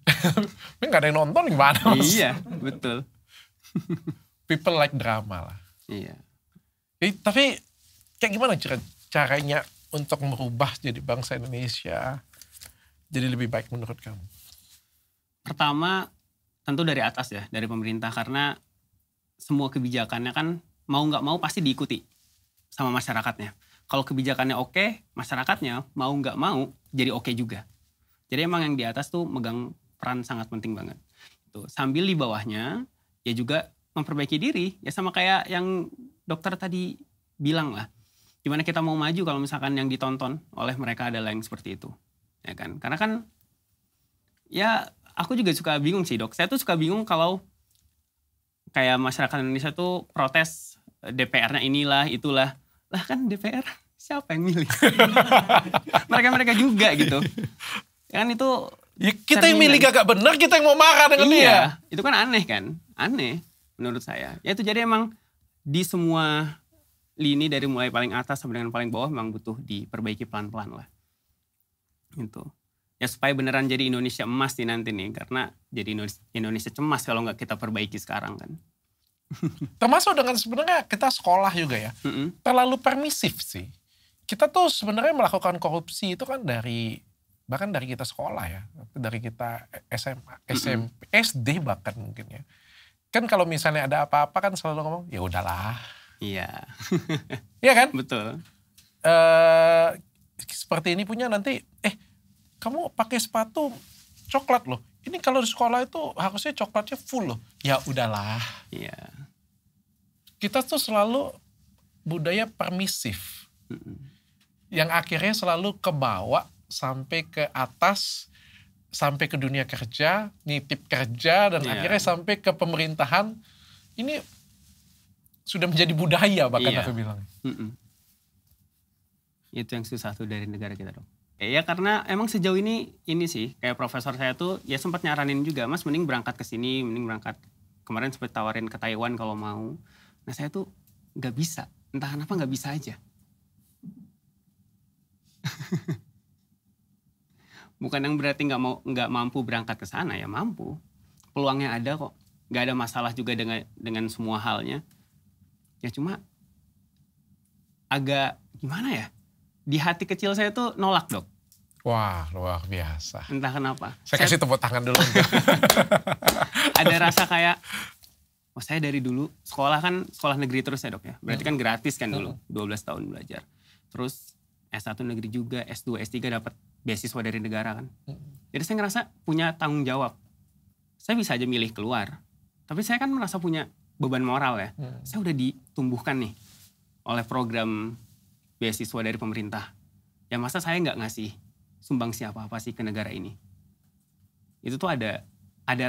Tapi gak ada yang nonton gimana mas? Iya, betul. People like drama lah. Iya. Tapi kayak gimana caranya untuk merubah jadi bangsa Indonesia jadi lebih baik menurut kamu? Pertama tentu dari atas ya, dari pemerintah, karena semua kebijakannya kan mau nggak mau pasti diikuti sama masyarakatnya. Kalau kebijakannya oke, masyarakatnya mau nggak mau jadi oke juga. Jadi emang yang di atas tuh megang peran sangat penting banget. Sambil di bawahnya ya juga memperbaiki diri. Ya sama kayak yang dokter tadi bilang lah. Gimana kita mau maju kalau misalkan yang ditonton oleh mereka adalah yang seperti itu. Ya kan? Karena kan ya aku juga suka bingung sih dok. Saya tuh suka bingung kalau kayak masyarakat Indonesia tuh protes DPR-nya inilah, itulah. Lah kan DPR siapa yang milih? Mereka-mereka juga gitu. Ya kan itu... Ya, kita yang milih gak benar, kita yang mau marah dengan dia. Iya, itu kan aneh kan? Aneh menurut saya. Ya itu jadi emang di semua lini dari mulai paling atas sampai dengan paling bawah memang butuh diperbaiki pelan-pelan lah. Gitu. Ya supaya beneran jadi Indonesia emas nanti nih. Karena jadi Indonesia cemas kalau nggak kita perbaiki sekarang kan. Termasuk dengan sebenarnya kita sekolah juga ya. Terlalu permisif sih. Kita tuh sebenarnya melakukan korupsi itu kan bahkan dari kita sekolah ya, dari kita SMA, SMP, SD bahkan mungkin ya. Kan kalau misalnya ada apa-apa kan selalu ngomong, ya udahlah. Iya. Iya kan? Betul. Seperti ini punya nanti, kamu pakai sepatu coklat loh. Ini kalau di sekolah itu harusnya coklatnya full loh. Ya udahlah. Iya. Kita tuh selalu budaya permisif. Yang akhirnya selalu ke bawah sampai ke atas, sampai ke dunia kerja, nitip kerja, dan akhirnya sampai ke pemerintahan. Ini sudah menjadi budaya bahkan aku bilang. Itu yang susah tuh dari negara kita dong. Ya karena emang sejauh ini sih, kayak profesor saya tuh ya sempat nyaranin juga, Mas mending berangkat ke sini, mending berangkat. Kemarin sempat tawarin ke Taiwan kalau mau. Nah saya tuh gak bisa, entah kenapa gak bisa aja. Bukan yang berarti nggak mampu berangkat ke sana, ya mampu. Peluangnya ada kok, nggak ada masalah juga dengan semua halnya. Ya cuma agak gimana ya? Di hati kecil saya tuh nolak dok. Wah luar biasa. Entah kenapa. Saya kasih tepuk tangan dulu. Ada rasa kayak, saya dari dulu sekolah negeri terus ya dok ya. Berarti kan gratis kan dulu, 12 tahun belajar. Terus S1 negeri juga, S2, S3 dapat beasiswa dari negara kan. Jadi saya ngerasa punya tanggung jawab. Saya bisa aja milih keluar. Tapi saya kan merasa punya beban moral ya. Saya udah ditumbuhkan nih oleh program beasiswa dari pemerintah. Ya masa saya nggak ngasih sumbangsi apa-apa sih ke negara ini. Itu tuh ada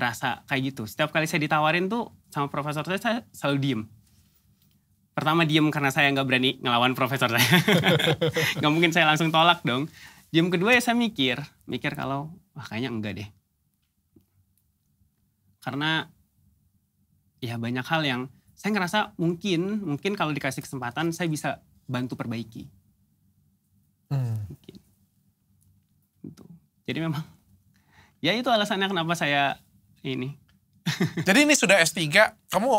rasa kayak gitu. Setiap kali saya ditawarin tuh sama profesor saya selalu diem. Pertama diem karena saya nggak berani ngelawan profesor saya. Nggak mungkin saya langsung tolak dong. Diem kedua ya saya mikir kalau kayaknya enggak deh. Karena ya banyak hal yang saya ngerasa mungkin kalau dikasih kesempatan saya bisa bantu perbaiki. Mungkin. Gitu. Jadi memang ya itu alasannya kenapa saya ini. Jadi ini sudah S3, kamu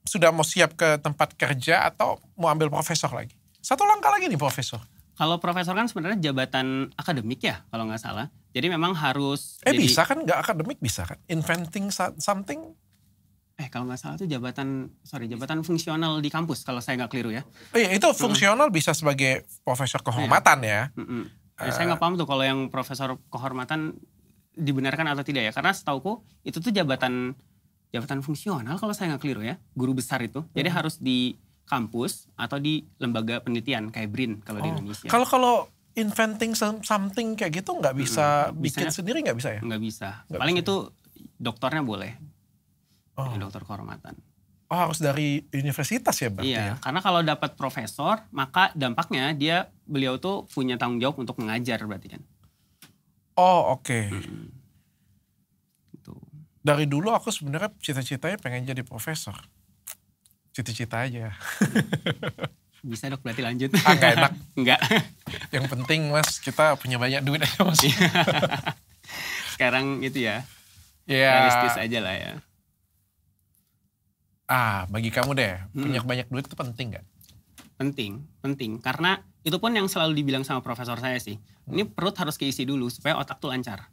sudah mau siap ke tempat kerja atau mau ambil profesor lagi? Satu langkah lagi nih profesor. Kalau profesor kan sebenarnya jabatan akademik ya kalau nggak salah. Jadi memang harus. Bisa kan nggak akademik bisa kan? Inventing something? Kalau nggak salah itu jabatan fungsional di kampus kalau saya nggak keliru ya. Iya itu fungsional bisa sebagai profesor kehormatan ya. Saya nggak paham tuh kalau yang profesor kehormatan dibenarkan atau tidak ya. Karena setauku itu tuh jabatan fungsional kalau saya nggak keliru ya. Guru besar itu. Jadi harus di kampus atau di lembaga penelitian kayak BRIN kalau di Indonesia. Kalau inventing something kayak gitu nggak bisa bikin sendiri nggak bisa ya? Nggak bisa. Paling itu dokternya boleh. Dokter kehormatan. Harus dari universitas ya berarti ya? Karena kalau dapat profesor maka dampaknya beliau tuh punya tanggung jawab untuk mengajar berarti kan. Oke. Dari dulu aku sebenarnya cita-citanya pengen jadi profesor. Cita-cita aja. Bisa dok berarti lanjut. Nggak enak. Enggak. Yang penting mas kita punya banyak duit aja mas. Sekarang itu ya. Realistis aja lah ya. Bagi kamu deh, punya banyak duit itu penting gak? Penting. Karena itu pun yang selalu dibilang sama profesor saya sih. Ini perut harus keisi dulu supaya otak tuh lancar.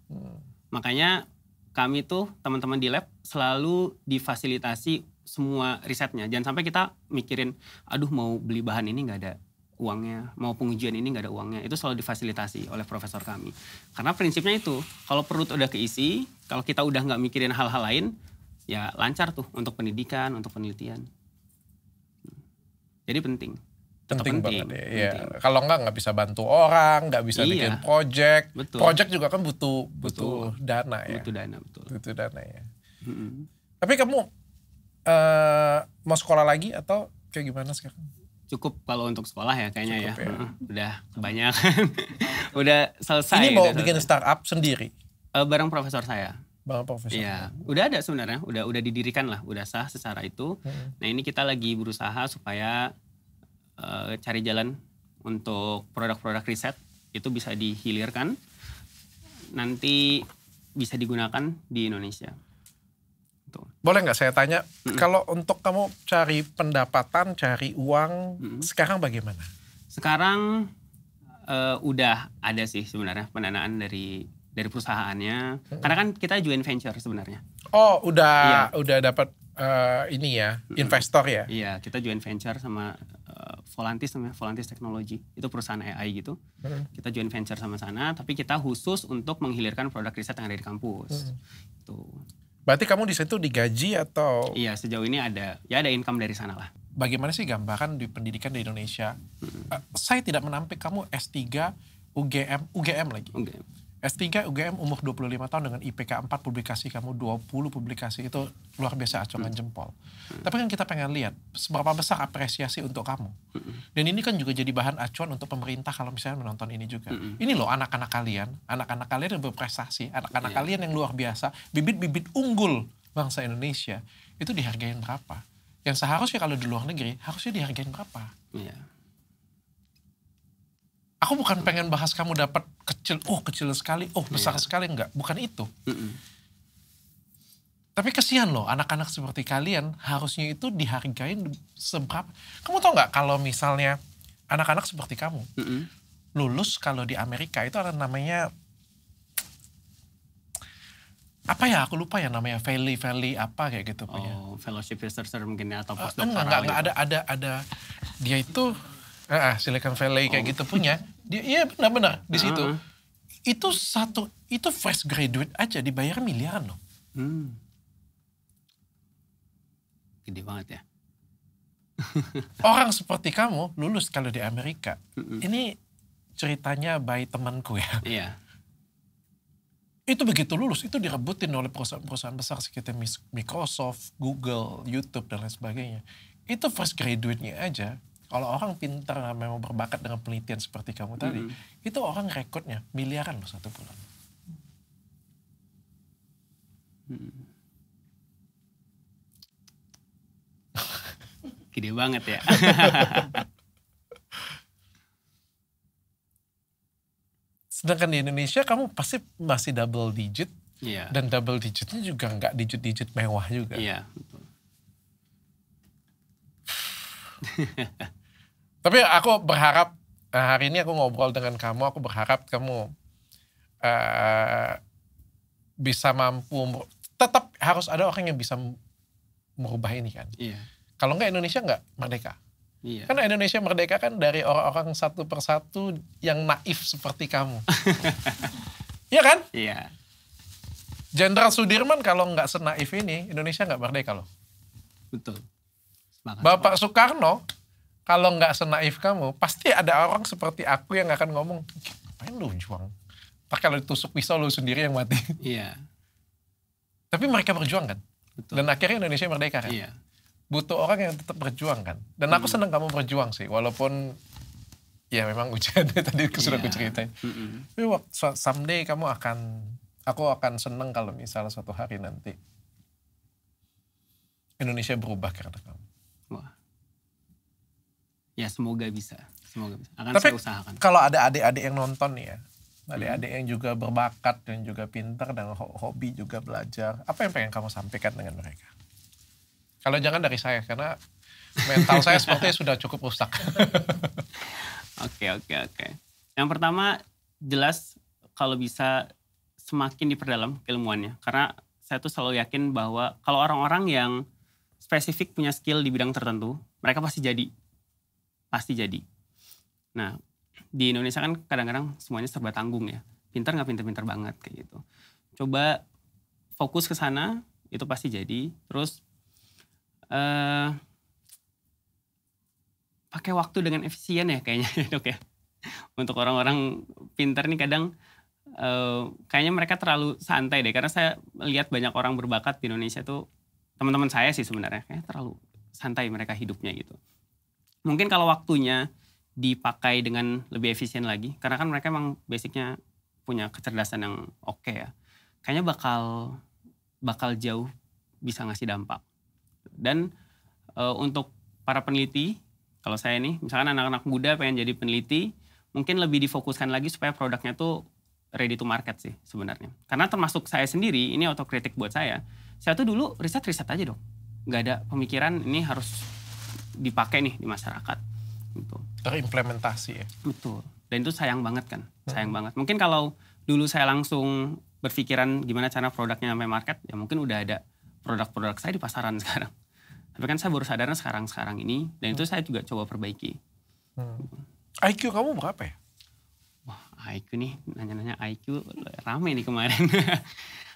Makanya kami tuh teman-teman di lab selalu difasilitasi semua risetnya. Jangan sampai kita mikirin, aduh mau beli bahan ini nggak uangnya, mau pengujian ini nggak ada uangnya, itu selalu difasilitasi oleh profesor kami. Karena prinsipnya itu, kalau perut udah keisi, kalau kita udah nggak mikirin hal-hal lain, ya lancar tuh untuk pendidikan, untuk penelitian. Jadi penting. Penting banget ya. Kalau nggak bisa bantu orang, nggak bisa bikin project. Betul. Project juga kan butuh dana ya. Butuh dana, betul. Butuh dana ya. Tapi kamu mau sekolah lagi atau kayak gimana sekarang? Cukup kalau untuk sekolah ya kayaknya. Cukup, ya. Udah kebanyakan. Udah selesai. Ini mau bikin startup sendiri? Bareng profesor saya. Bareng profesor? Iya, udah ada sebenarnya. Udah didirikan lah, udah sah secara itu. Nah ini kita lagi berusaha supaya cari jalan untuk produk-produk riset. Itu bisa dihilirkan. Nanti bisa digunakan di Indonesia. Boleh nggak saya tanya, kalau untuk kamu cari pendapatan, cari uang, sekarang bagaimana? Sekarang udah ada sih sebenarnya pendanaan dari perusahaannya. Karena kan kita joint venture sebenarnya. Oh, udah dapat ini ya, investor ya? Iya, kita joint venture sama Volantis namanya, Volantis Technology. Itu perusahaan AI gitu. Kita joint venture sama sana, tapi kita khusus untuk menghilirkan produk riset yang ada di kampus. Tuh. Berarti kamu di situ digaji atau? Iya, sejauh ini ada income dari sana lah. Bagaimana sih gambaran di pendidikan di Indonesia? Saya tidak menampik kamu S3 UGM lagi. S3 UGM umur 25 tahun dengan IPK 4 publikasi kamu 20 publikasi itu luar biasa acongan jempol. Tapi kan kita pengen lihat seberapa besar apresiasi untuk kamu. Dan ini kan juga jadi bahan acuan untuk pemerintah kalau misalnya menonton ini juga. Ini loh anak-anak kalian yang berprestasi, anak-anak kalian yang luar biasa, bibit-bibit unggul bangsa Indonesia, itu dihargain berapa? Yang seharusnya kalau di luar negeri, harusnya dihargain berapa? Iya. Aku bukan pengen bahas kamu dapat kecil sekali, besar sekali, enggak. Bukan itu. Tapi kesian loh, anak-anak seperti kalian harusnya itu dihargain seberapa. Kamu tahu nggak kalau misalnya anak-anak seperti kamu, lulus kalau di Amerika itu ada namanya, apa ya, aku lupa ya namanya, Valley apa kayak gitu punya. Oh, fellowship researcher mungkin ya, atau postdoctoral. Enggak, ada. Dia itu, Silicon Valley kayak gitu punya. Dia, iya benar-benar di situ. Itu fresh graduate aja dibayar miliaran loh. Gede banget ya. Orang seperti kamu lulus kalau di Amerika. Ini ceritanya by temanku ya. Iya. Itu begitu lulus, itu direbutin oleh perusahaan-perusahaan besar seperti Microsoft, Google, YouTube, dan lain sebagainya. Itu fresh graduate-nya aja. Kalau orang pintar memang berbakat dengan penelitian seperti kamu tadi, itu orang rekodnya miliaran loh satu bulan. Gede banget ya. Sedangkan di Indonesia kamu pasti masih double digit. Iya. Dan double digitnya juga nggak digit-digit mewah juga. Iya, betul. Tapi aku berharap, hari ini aku ngobrol dengan kamu, aku berharap kamu bisa mampu, tetap harus ada orang yang bisa merubah ini kan. Iya. Kalau nggak Indonesia nggak merdeka. Iya. Karena Indonesia merdeka kan dari orang-orang satu persatu yang naif seperti kamu. Iya kan? Iya. Jenderal Sudirman kalau nggak senaif ini, Indonesia nggak merdeka loh. Betul. Semangat. Bapak Soekarno, kalau nggak senaif kamu, pasti ada orang seperti aku yang akan ngomong, ngapain lu juang? Ntar kalau ditusuk pisau lu sendiri yang mati. Iya. Tapi mereka berjuang kan? Betul. Dan akhirnya Indonesia merdeka kan? Iya. Butuh orang yang tetap berjuang kan? Dan aku senang kamu berjuang sih, walaupun ya memang ujiannya tadi sudah aku ceritain. Tapi someday aku akan senang kalau misalnya suatu hari nanti Indonesia berubah karena kamu. Wah. Ya semoga bisa. Akan Tapi saya usahakan. kalau ada adik-adik yang nonton nih ya, adik-adik yang juga berbakat dan juga pintar dan hobi juga belajar, apa yang pengen kamu sampaikan dengan mereka? Kalau jangan dari saya, karena mental saya sepertinya sudah cukup rusak. Oke. Yang pertama, jelas kalau bisa semakin diperdalam keilmuannya. Karena saya tuh selalu yakin bahwa kalau orang-orang yang spesifik punya skill di bidang tertentu, mereka pasti jadi. Nah, di Indonesia kan kadang-kadang semuanya serba tanggung ya. Pintar nggak pintar-pintar banget kayak gitu. Coba fokus ke sana, itu pasti jadi. Terus pakai waktu dengan efisien ya kayaknya Dok ya. Untuk orang-orang pintar nih kadang kayaknya mereka terlalu santai deh. Karena saya lihat banyak orang berbakat di Indonesia tuh, teman-teman saya sih sebenarnya, kayaknya terlalu santai mereka hidupnya gitu. Mungkin kalau waktunya dipakai dengan lebih efisien lagi, karena kan mereka emang basicnya punya kecerdasan yang oke ya. Kayaknya bakal jauh bisa ngasih dampak. Dan untuk para peneliti, kalau saya nih, misalkan anak-anak muda pengen jadi peneliti, mungkin lebih difokuskan lagi supaya produknya tuh ready to market sih sebenarnya. Karena termasuk saya sendiri, ini otokritik buat saya tuh dulu riset aja dong. Nggak ada pemikiran ini harus dipakai nih di masyarakat. Gitu. Terimplementasi ya. Betul. Dan itu sayang banget kan, sayang banget. Mungkin kalau dulu saya langsung berpikiran gimana cara produknya sampai market, ya mungkin udah ada produk-produk saya di pasaran sekarang. Tapi kan saya baru sadarnya sekarang ini, dan itu saya juga coba perbaiki. IQ kamu berapa ya? Wah, IQ nih, nanya-nanya IQ rame nih kemarin.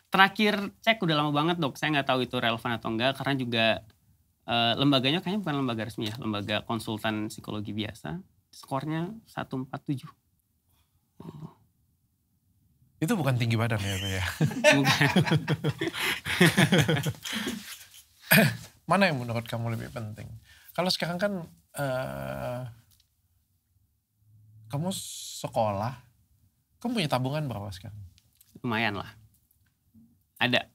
Terakhir cek udah lama banget Dok, saya nggak tahu itu relevan atau enggak, karena juga lembaganya kayaknya bukan lembaga resmi ya, lembaga konsultan psikologi biasa. Skornya 147. Itu bukan tinggi badan ya Pak ya? Bukan. Mana yang menurut kamu lebih penting? Kalau sekarang kan kamu sekolah, kamu punya tabungan berapa sekarang? Lumayan lah. Ada.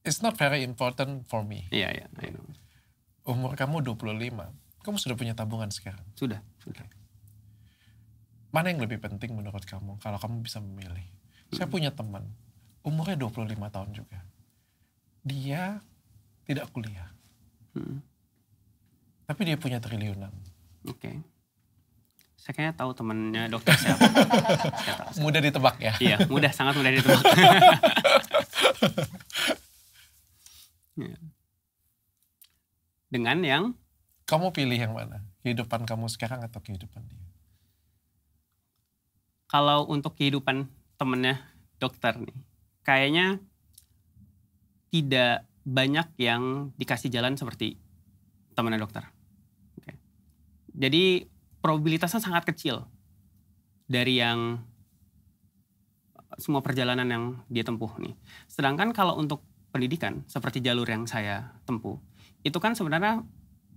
It's not very important for me. Iya, I know. Umur kamu 25, kamu sudah punya tabungan sekarang? Sudah. Mana yang lebih penting menurut kamu kalau kamu bisa memilih? Saya punya teman, umurnya 25 tahun juga. Dia tidak kuliah. Tapi dia punya triliunan. Oke. Saya kayaknya tahu temannya dokter siapa. Mudah ditebak ya? Iya, sangat mudah ditebak. Dengan yang? Kamu pilih yang mana? Kehidupan kamu sekarang atau kehidupan dia? Kalau untuk kehidupan temennya dokter nih, kayaknya tidak banyak yang dikasih jalan seperti temannya dokter. Oke. Jadi probabilitasnya sangat kecil dari yang semua perjalanan yang dia tempuh nih. Sedangkan kalau untuk pendidikan seperti jalur yang saya tempuh, itu kan sebenarnya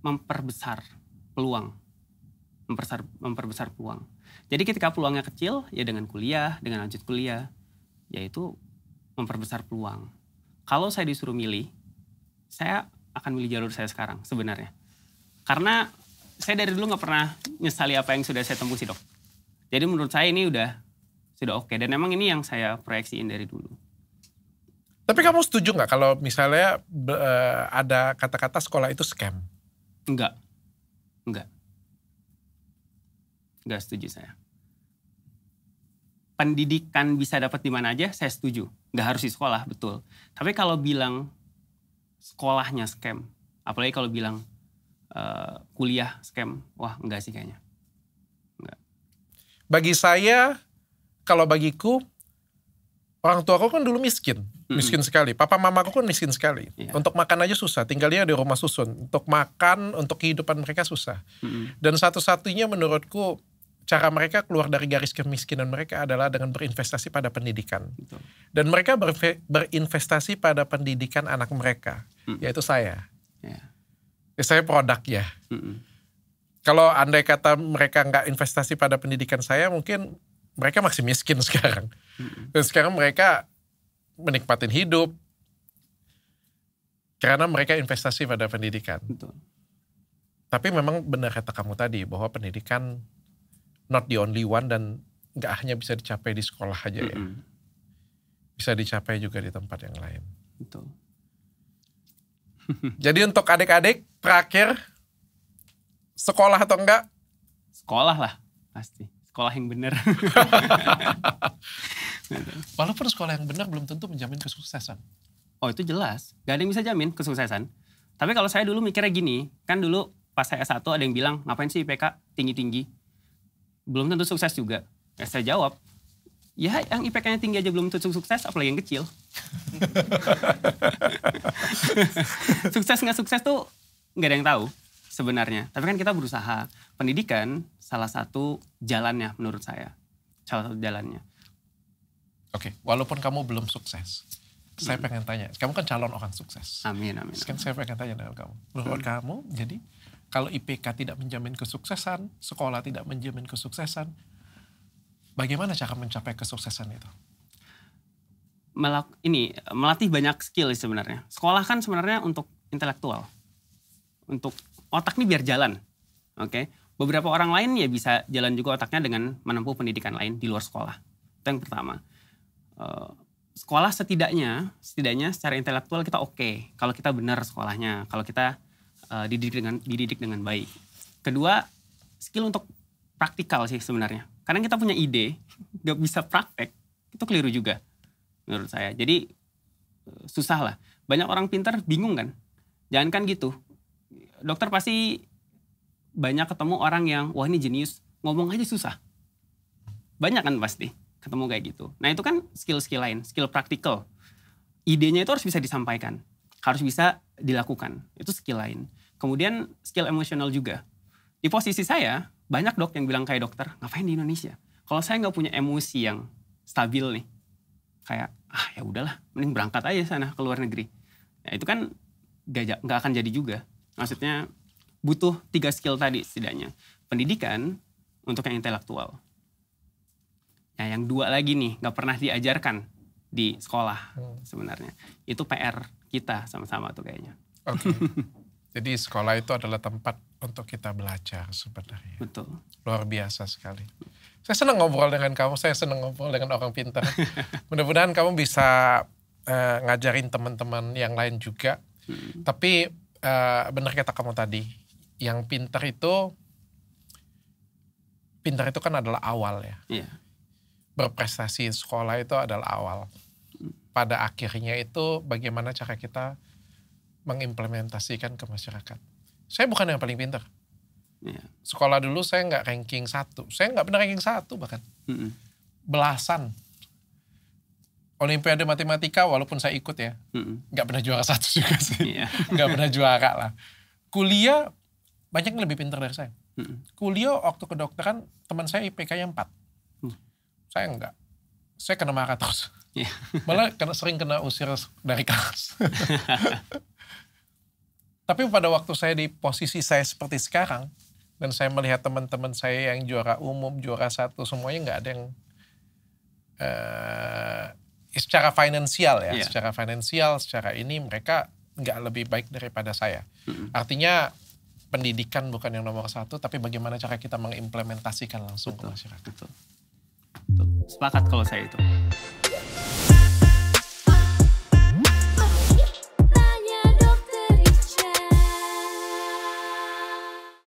memperbesar peluang. Memperbesar peluang. Jadi ketika peluangnya kecil, ya dengan kuliah, dengan lanjut kuliah, yaitu memperbesar peluang. Kalau saya disuruh milih, saya akan milih jalur saya sekarang sebenarnya. Karena saya dari dulu gak pernah nyesali apa yang sudah saya tempuh sih Dok. Jadi menurut saya ini sudah oke. Dan memang ini yang saya proyeksiin dari dulu. Tapi kamu setuju gak kalau misalnya ada kata-kata sekolah itu scam? Enggak setuju saya. Pendidikan bisa dapat di mana aja, saya setuju. Nggak harus di sekolah, betul. Tapi kalau bilang sekolahnya scam, apalagi kalau bilang kuliah scam, wah enggak sih kayaknya. Enggak. Bagi saya, kalau bagiku, orang tua aku kan dulu miskin. Miskin sekali. Papa mamaku kan miskin sekali. Yeah. Untuk makan aja susah. Tinggalnya di rumah susun. Untuk makan, untuk kehidupan mereka susah. Dan satu-satunya menurutku, cara mereka keluar dari garis kemiskinan mereka adalah dengan berinvestasi pada pendidikan. Betul. Dan mereka berinvestasi pada pendidikan anak mereka, yaitu saya. Yeah. Ya, saya produk ya. Kalau andai kata mereka nggak investasi pada pendidikan saya, mungkin mereka masih miskin sekarang. Dan sekarang mereka menikmatin hidup karena mereka investasi pada pendidikan. Betul. Tapi memang benar kata kamu tadi bahwa pendidikan not the only one dan nggak hanya bisa dicapai di sekolah aja ya. Bisa dicapai juga di tempat yang lain. Betul. Jadi untuk adik-adik terakhir, sekolah atau enggak? Sekolah lah, pasti. Sekolah yang benar. Walaupun sekolah yang benar belum tentu menjamin kesuksesan. Oh itu jelas, gak ada yang bisa jamin kesuksesan. Tapi kalau saya dulu mikirnya gini, kan dulu pas saya S1 ada yang bilang, ngapain sih IPK tinggi-tinggi? Belum tentu sukses juga. Ya saya jawab, ya yang IPK-nya tinggi aja belum tentu sukses, apalagi yang kecil. Sukses nggak sukses tuh nggak ada yang tahu sebenarnya. Tapi kan kita berusaha. Pendidikan salah satu jalannya menurut saya. Salah satu jalannya. Oke, walaupun kamu belum sukses, saya pengen tanya, kamu kan calon orang sukses. Amin, amin. Sekarang saya pengen tanya dengan kamu. Menurut kamu, jadi kalau IPK tidak menjamin kesuksesan, sekolah tidak menjamin kesuksesan, bagaimana cara mencapai kesuksesan itu? Melatih banyak skill sebenarnya. Sekolah kan sebenarnya untuk intelektual. Untuk otak nih biar jalan. Oke. Beberapa orang lain ya bisa jalan juga otaknya dengan menempuh pendidikan lain di luar sekolah. Itu yang pertama. Sekolah setidaknya secara intelektual kita oke. Kalau kita benar sekolahnya. Kalau kita dididik dengan baik. Kedua, skill untuk praktikal sih sebenarnya. Karena kita punya ide, gak bisa praktek, itu keliru juga menurut saya. Jadi susah lah. Banyak orang pintar bingung kan. Jangan kan gitu. Dokter pasti banyak ketemu orang yang, wah ini jenius, ngomong aja susah. Banyak kan pasti ketemu kayak gitu. Nah itu kan skill-skill lain, skill praktikal. Idenya itu harus bisa disampaikan, harus bisa dilakukan. Itu skill lain. Kemudian skill emosional juga. Di posisi saya, banyak dok yang bilang kayak dokter, ngapain di Indonesia? Kalau saya nggak punya emosi yang stabil nih, kayak ya udahlah, mending berangkat aja sana ke luar negeri. Ya itu kan nggak akan jadi juga. Maksudnya butuh 3 skill tadi setidaknya. Pendidikan untuk yang intelektual. Ya yang 2 lagi nih, nggak pernah diajarkan di sekolah sebenarnya. Itu PR kita sama-sama tuh kayaknya. Oke. Jadi sekolah itu adalah tempat untuk kita belajar sebenarnya. Betul. Luar biasa sekali. Saya senang ngobrol dengan kamu, saya senang ngobrol dengan orang pintar. Mudah-mudahan kamu bisa ngajarin teman-teman yang lain juga. Tapi benar kata kamu tadi, yang pintar itu kan adalah awal ya. Iya. Berprestasi sekolah itu adalah awal. Pada akhirnya itu bagaimana cara kita mengimplementasikan ke masyarakat. Saya bukan yang paling pintar. Iya. Sekolah dulu saya nggak ranking 1. Saya nggak pernah ranking 1 bahkan. Belasan. Olimpiade matematika walaupun saya ikut ya. Nggak pernah juara 1 juga sih. Iya. Nggak pernah juara lah. Kuliah banyak yang lebih pintar dari saya. Kuliah waktu kedokteran teman saya IPK-nya 4. Saya enggak. Saya kena marah terus. Yeah. Malah sering kena usir dari kelas. Tapi pada waktu saya di posisi saya seperti sekarang, dan saya melihat teman-teman saya yang juara umum, juara 1, semuanya nggak ada yang secara finansial ya. Yeah. Secara finansial, secara ini mereka nggak lebih baik daripada saya. Artinya pendidikan bukan yang nomor 1, tapi bagaimana cara kita mengimplementasikan langsung ke masyarakat. Betul. Sepakat kalau saya itu.